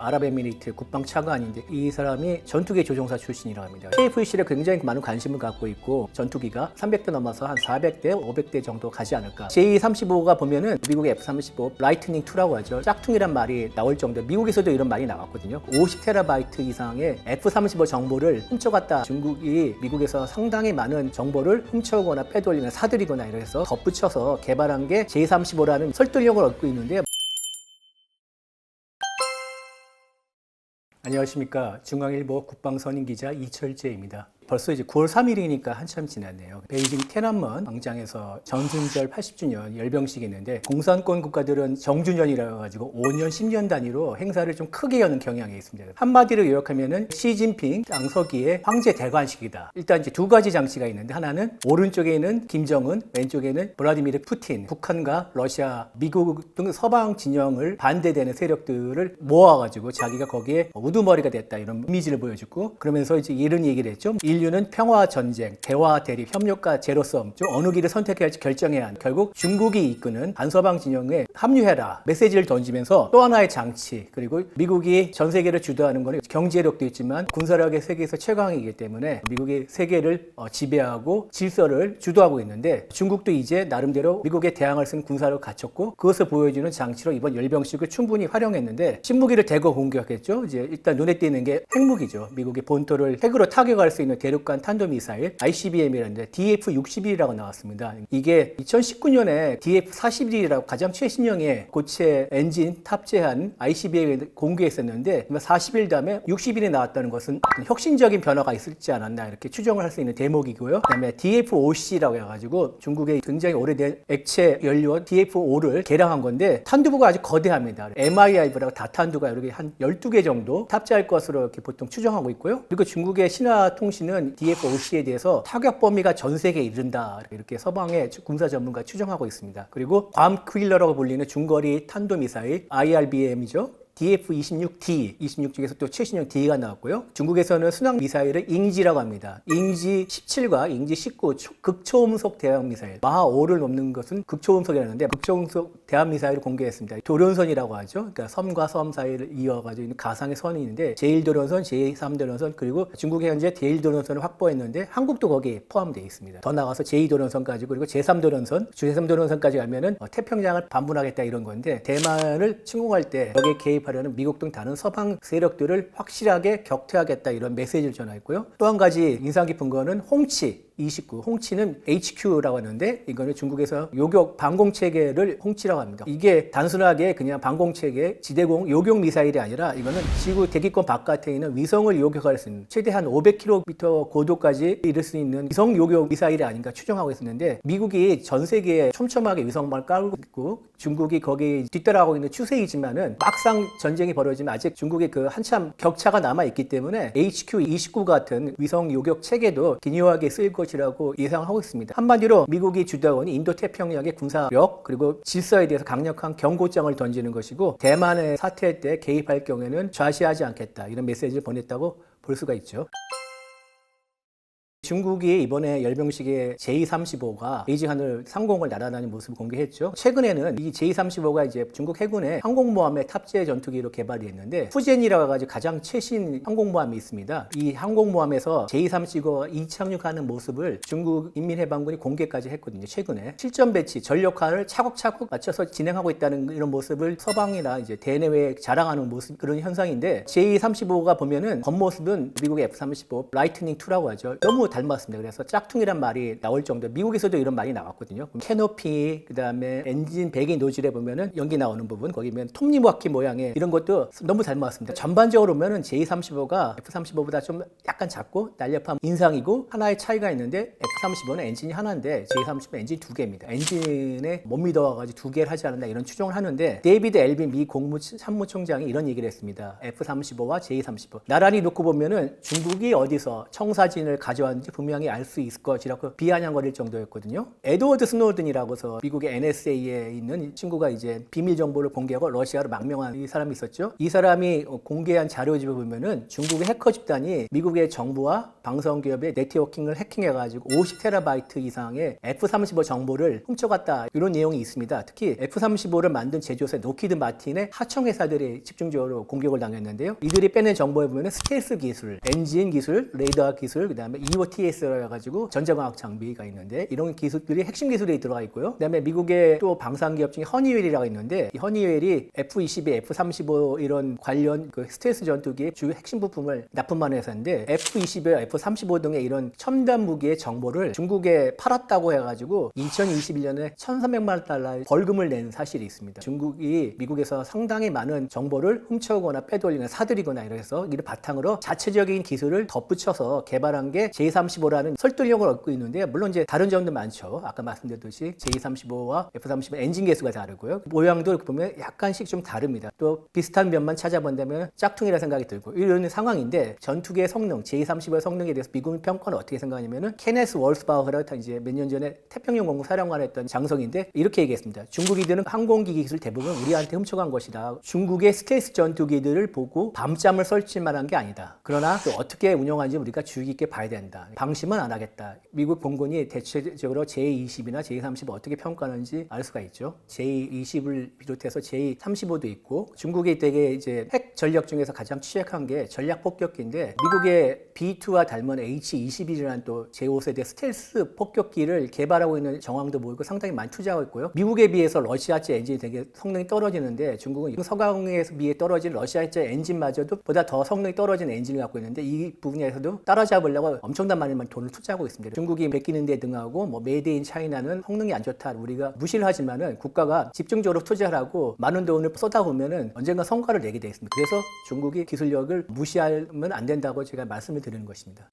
아랍에미리트 국방 차관인데 이 사람이 전투기 조종사 출신이라고 합니다. KF-17에 굉장히 많은 관심을 갖고 있고 전투기가 300대 넘어서 한 400대, 500대 정도 가지 않을까. J-35가 보면은 미국의 F-35 라이트닝 2라고 하죠. 짝퉁이란 말이 나올 정도. 미국에서도 이런 말이 나왔거든요. 50테라바이트 이상의 F-35 정보를 훔쳐갔다. 중국이 미국에서 상당히 많은 정보를 훔쳐오거나 빼돌리거나 사들이거나 이래서 덧붙여서 개발한 게 J-35라는 설득력을 얻고 있는데, 안녕하십니까. 중앙일보 국방선임기자 이철재입니다. 벌써 이제 9월 3일이니까 한참 지났네요. 베이징天安문 광장에서 전승절 80주년 열병식이 있는데 공산권 국가들은 정주년이라 가지고 5년, 10년 단위로 행사를 좀 크게 여는 경향이 있습니다. 한마디로 요약하면은 시진핑 장서기의 황제 대관식이다. 일단 이제 두 가지 장치가 있는데 하나는 오른쪽에 있는 김정은, 왼쪽에는 블라디미르 푸틴, 북한과 러시아, 미국 등 서방 진영을 반대되는 세력들을 모아가지고 자기가 거기에 우두머리가 됐다 이런 이미지를 보여주고, 그러면서 이제 이런 얘기를 했죠. 인류는 평화 전쟁, 대화 대립, 협력과 제로섬 중 어느 길을 선택해야 할지 결정해야 한다. 결국 중국이 이끄는 반서방 진영에 합류해라 메시지를 던지면서 또 하나의 장치, 그리고 미국이 전 세계를 주도하는 것은 경제력도 있지만 군사력의 세계에서 최강이기 때문에 미국이 세계를 지배하고 질서를 주도하고 있는데, 중국도 이제 나름대로 미국에 대항할 수 있는 군사력을 갖췄고 그것을 보여주는 장치로 이번 열병식을 충분히 활용했는데, 신무기를 대거 공격했죠. 이제 일단 눈에 띄는 게 핵무기죠. 미국의 본토를 핵으로 타격할 수 있는 대륙간 탄도미사일 ICBM이라는데 DF-61이라고 나왔습니다. 이게 2019년에 DF-41이라고 가장 최신형의 고체 엔진 탑재한 ICBM을 공개했었는데 40일 다음에 60일이 나왔다는 것은 혁신적인 변화가 있을지 않았나 이렇게 추정을 할 수 있는 대목이고요. 그다음에 DF-5C라고 해가지고 중국의 굉장히 오래된 액체 연료 DF-5를 개량한 건데 탄두부가 아주 거대합니다. MIRV라고 다탄두가 이렇게 한 12개 정도 탑재할 것으로 이렇게 보통 추정하고 있고요. 그리고 중국의 신화통신은 DF-5C에 대해서 타격 범위가 전 세계에 이른다 이렇게 서방의 군사 전문가 추정하고 있습니다. 그리고 괌 퀼러라고 불리는 중거리 탄도미사일 IRBM이죠. DF-26D, 26 중에서 또 최신형 D가 나왔고요. 중국에서는 순항 미사일을 잉지라고 합니다. 잉지 17과 잉지 19 극초음속 대함 미사일. 마하 5를 넘는 것은 극초음속이라는데 극초음속 대함 미사일을 공개했습니다. 도련선이라고 하죠. 그러니까 섬과 섬 사이를 이어가지고 있는 가상의 선이 있는데 제1도련선, 제3도련선, 그리고 중국이 현재 제1도련선을 확보했는데 한국도 거기에 포함되어 있습니다. 더 나가서 제2도련선까지 그리고 제3도련선, 제3도련선까지 가면은 태평양을 반분하겠다 이런 건데, 대만을 침공할 때 여기에 개입할 하려는 미국 등 다른 서방 세력들을 확실하게 격퇴하겠다 이런 메시지를 전했고요. 또 한 가지 인상 깊은 거는 홍치 29, 홍치는 HQ라고 하는데 이거는 중국에서 요격 방공체계를 홍치라고 합니다. 이게 단순하게 그냥 방공체계, 지대공 요격 미사일이 아니라 이거는 지구 대기권 바깥에 있는 위성을 요격할 수 있는 최대한 500km 고도까지 이를 수 있는 위성 요격 미사일이 아닌가 추정하고 있었는데, 미국이 전 세계에 촘촘하게 위성망을 깔고 있고 중국이 거기에 뒤따라가고 있는 추세이지만은 막상 전쟁이 벌어지면 아직 중국의 그 한참 격차가 남아있기 때문에 HQ-29 같은 위성 요격 체계도 기묘하게 쓰일 것이라고 예상하고 있습니다. 한마디로 미국이 주도하는 인도태평양의 군사력 그리고 질서에 대해서 강력한 경고장을 던지는 것이고, 대만의 사태 때 개입할 경우에는 좌시하지 않겠다 이런 메시지를 보냈다고 볼 수가 있죠. 중국이 이번에 열병식에 J-35가 베이징 하늘 상공을 날아다니는 모습을 공개했죠. 최근에는 이 J-35가 이제 중국 해군의 항공모함의 탑재 전투기로 개발이 됐는데, 푸젠이라고 해가지고 가장 최신 항공모함이 있습니다. 이 항공모함에서 J-35가 이착륙하는 모습을 중국 인민해방군이 공개까지 했거든요. 최근에 실전 배치, 전력화를 차곡차곡 맞춰서 진행하고 있다는 이런 모습을 서방이나 이제 대내외에 자랑하는 모습, 그런 현상인데, J-35가 보면은 겉모습은 미국의 F-35 라이트닝 2라고 하죠. 너무 닮았습니다. 그래서 짝퉁이란 말이 나올 정도. 미국에서도 이런 말이 나왔거든요. 캐노피, 그 다음에 엔진 배기 노즐에 보면은 연기 나오는 부분, 거기 보면 톱니바퀴 모양의 이런 것도 너무 닮았습니다. 전반적으로 보면은 J-35가 F-35보다 좀 약간 작고 날렵한 인상이고, 하나의 차이가 있는데 F-35는 엔진이 하나인데 J-35는 엔진 두 개입니다. 엔진에 못 믿어가지고 두 개를 하지 않았나 이런 추정을 하는데, 데이비드 엘빈 미 국무참모총장이 이런 얘기를 했습니다. F-35와 J-35 나란히 놓고 보면은 중국이 어디서 청사진을 가져왔는지 건지 분명히 알 수 있을 것이라고 비아냥거릴 정도였거든요. 에드워드 스노든이라고서 미국의 NSA에 있는 친구가 이제 비밀 정보를 공개하고 러시아로 망명한 이 사람이 있었죠. 이 사람이 공개한 자료집을 보면은 중국의 해커 집단이 미국의 정부와 방송기업의 네트워킹을 해킹해가지고 50테라바이트 이상의 F-35 정보를 훔쳐갔다, 이런 내용이 있습니다. 특히 F-35를 만든 제조사 노키드 마틴의 하청 회사들이 집중적으로 공격을 당했는데요. 이들이 빼낸 정보에 보면 스텔스 기술, 엔진 기술, 레이더 기술, 그다음에 EOTS라 해가지고 전자광학 장비가 있는데 이런 기술들이 핵심 기술이 들어가 있고요. 그다음에 미국의 또 방산기업 중에 허니웰이라고 있는데 이 허니웰이 F-22, F-35 이런 관련 그 스텔스 전투기의 주요 핵심 부품을 납품하는 회사인데 F-22, F-35 등의 이런 첨단 무기의 정보를 중국에 팔았다고 해가지고 2021년에 1,300만 달러의 벌금을 낸 사실이 있습니다. 중국이 미국에서 상당히 많은 정보를 훔쳐오거나 빼돌리거나 사들이거나 이래서 이를 바탕으로 자체적인 기술을 덧붙여서 개발한 게 J-35라는 설득력을 얻고 있는데, 물론 이제 다른 점도 많죠. 아까 말씀드렸듯이 J-35와 F-35 엔진 개수가 다르고요. 모양도 보면 약간씩 좀 다릅니다. 또 비슷한 면만 찾아본다면 짝퉁이라 생각이 들고 이런 상황인데, 전투기의 성능, J-35의 성능에 대해서 미국 평가는 어떻게 생각하냐면은 케네스 월스바우어라고 이제 몇 년 전에 태평양 공군 사령관 했던 장성인데 이렇게 얘기했습니다. 중국이들은 항공기기 기술 대부분 우리한테 훔쳐간 것이다. 중국의 스텔스 전투기들을 보고 밤잠을 설칠 만한 게 아니다. 그러나 또 어떻게 운영하는지 우리가 주의 깊게 봐야 된다. 방심은 안 하겠다. 미국 공군이 대체적으로 J-20이나 J-35 어떻게 평가하는지 알 수가 있죠. J-20을 비롯해서 J-35도 있고, 중국이 되게 이제 핵 전력 중에서 가장 취약한 게 전략 폭격기인데 미국의 B-2와 닮은 H-21이라는 또 제5세대 스텔스 폭격기를 개발하고 있는 정황도 보이고 상당히 많이 투자하고 있고요. 미국에 비해서 러시아제 엔진이 되게 성능이 떨어지는데 중국은 서강에 비해 떨어진 러시아제 엔진마저도 보다 더 성능이 떨어진 엔진을 갖고 있는데 이 부분에서도 따라잡으려고 엄청난 많은 돈을 투자하고 있습니다. 중국이 맡기는 데 등하고 뭐 메이드 인 차이나는 성능이 안 좋다 우리가 무시를 하지만은 국가가 집중적으로 투자를 하고 많은 돈을 쏟아보면은 언젠가 성과를 내게 되어 있습니다. 그래서 중국이 기술력을 무시하면 안 된다고 제가 말씀을 드리는 것입니다.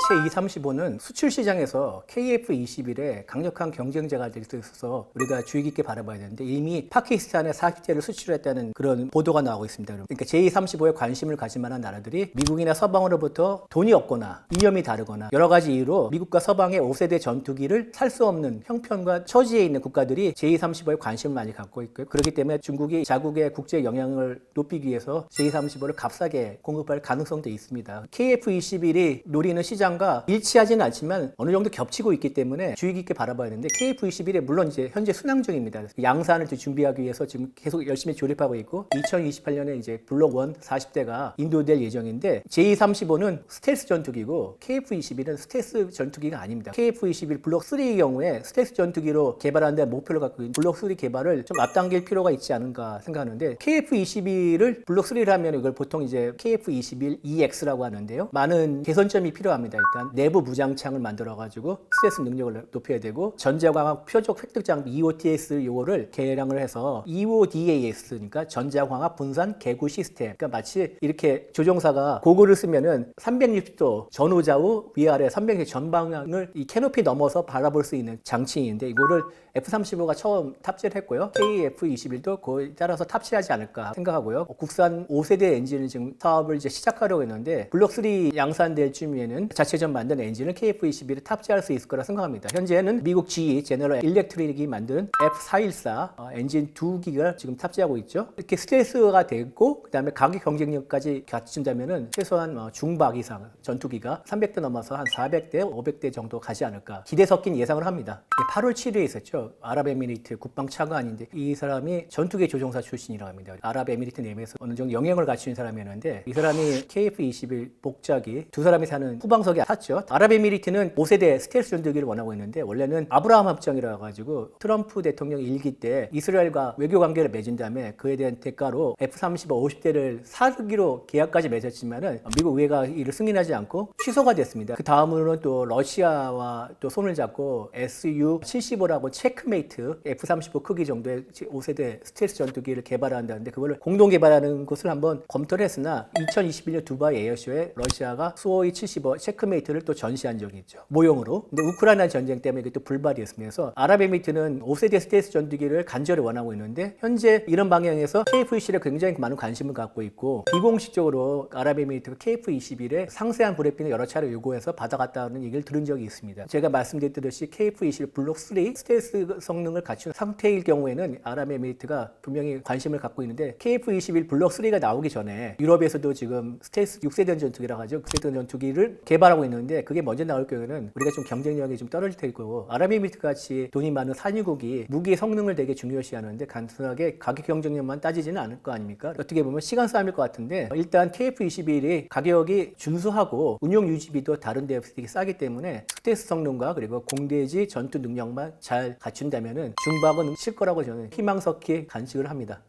J-35는 수출 시장에서 KF-21의 강력한 경쟁자가 될 수 있어서 우리가 주의 깊게 바라봐야 되는데, 이미 파키스탄에 40대를 수출했다는 그런 보도가 나오고 있습니다. 그러니까 J-35에 관심을 가질 만한 나라들이 미국이나 서방으로부터 돈이 없거나 이념이 다르거나 여러 가지 이유로 미국과 서방의 5세대 전투기를 살 수 없는 형편과 처지에 있는 국가들이 J-35에 관심을 많이 갖고 있고요. 그렇기 때문에 중국이 자국의 국제 영향을 높이기 위해서 J-35를 값싸게 공급할 가능성도 있습니다. KF-21이 노리는 시장 과 일치하지는 않지만 어느 정도 겹치고 있기 때문에 주의 깊게 바라봐야 되는데, KF-21에 물론 이제 현재 순항 중입니다. 양산을 준비하기 위해서 지금 계속 열심히 조립하고 있고 2028년에 이제 블록 1 40대가 인도될 예정인데, J-35는 스텔스 전투기고 KF-21은 스텔스 전투기가 아닙니다. KF-21 블록 3의 경우에 스텔스 전투기로 개발하는 데 목표를 갖고 있는 블록 3 개발을 좀 앞당길 필요가 있지 않은가 생각하는데, KF-21을 블록 3를 하면 이걸 보통 이제 KF-21EX라고 하는데요. 많은 개선점이 필요합니다. 일단 내부 무장창을 만들어가지고 스트레스 능력을 높여야 되고, 전자광학 표적 획득 장비 EOTS 요거를 개량을 해서 EODAS, 그러니까 전자광학 분산 개구 시스템. 그러니까 마치 이렇게 조종사가 고글을 쓰면은 360도 전후좌우 위아래 360도 전방향을 이 캐노피 넘어서 바라볼 수 있는 장치인데, 이거를 F-35가 처음 탑재를 했고요. KF-21도 그에 따라서 탑재하지 않을까 생각하고요. 국산 5세대 엔진을 지금 사업을 이제 시작하려고 했는데, 블록 3 양산될 쯤이면은 자체전 만든 엔진을 KF-21에 탑재할 수 있을 거라 생각합니다. 현재는 미국 GE 제너럴 일렉트릭이 만든 F414 엔진 2기가 지금 탑재하고 있죠. 이렇게 스텔스가 되고 그다음에 가격 경쟁력까지 갖춘다면은 최소한 중박 이상 전투기가 300대 넘어서 한 400대, 500대 정도 가지 않을까 기대 섞인 예상을 합니다. 8월 7일에 있었죠. 아랍에미리트 국방 차관인데 이 사람이 전투기 조종사 출신이라고 합니다. 아랍에미리트 내에서 어느 정도 영향을 갖춘 사람이었는데, 이 사람이 KF-21 복작이 두 사람이 사는 후방석에 탔죠. 아랍에미리트는 5세대 스텔스 전투기를 원하고 있는데, 원래는 아브라함 합정이라 가지고 트럼프 대통령 일기 때 이스라엘과 외교 관계를 맺은 다음에 그에 대한 대가로 F-35 50대를 사기로 계약까지 맺었지만은 미국 의회가 이를 승인하지 않고 취소가 됐습니다. 그 다음으로는 또 러시아와 또 손을 잡고 Su-75라고 체크메이트 F-35 크기 정도의 5세대 스텔스 전투기를 개발한다는데, 그거를 공동 개발하는 것을 한번 검토를 했으나 2021년 두바이 에어쇼에 러시아가 수호이 75 체크메이트 아랍에미리트를 또 전시한 적이 있죠. 모형으로. 근데 우크라이나 전쟁 때문에 이게 또 불발이 됐으면서 아랍에미리트는 5세대 스텔스 전투기를 간절히 원하고 있는데 현재 이런 방향에서 KF-21에 굉장히 많은 관심을 갖고 있고 비공식적으로 아랍에미리트가 KF-21에 상세한 브리핑을 여러 차례 요구해서 받아갔다는 얘기를 들은 적이 있습니다. 제가 말씀드렸듯이 KF-21 블록 3 스텔스 성능을 갖춘 상태일 경우에는 아랍에미리트가 분명히 관심을 갖고 있는데 KF-21 블록 3가 나오기 전에 유럽에서도 지금 스텔스 6세대 전투기라고 하죠. 6세대 전투기를 개발하고 있는데 그게 먼저 나올 경우에는 우리가 좀 경쟁력이 좀 떨어질 테고 아랍에미리트 같이 돈이 많은 산유국이 무기의 성능을 되게 중요시하는데 단순하게 가격 경쟁력만 따지지는 않을 거 아닙니까? 어떻게 보면 시간 싸움일 것 같은데 일단 KF-21이 가격이 준수하고 운용 유지비도 다른 데에 되게 싸기 때문에 스텔스 성능과 그리고 공대지 전투 능력만 잘 갖춘다면은 중박은 칠 거라고 저는 희망 섞이 간직을 합니다.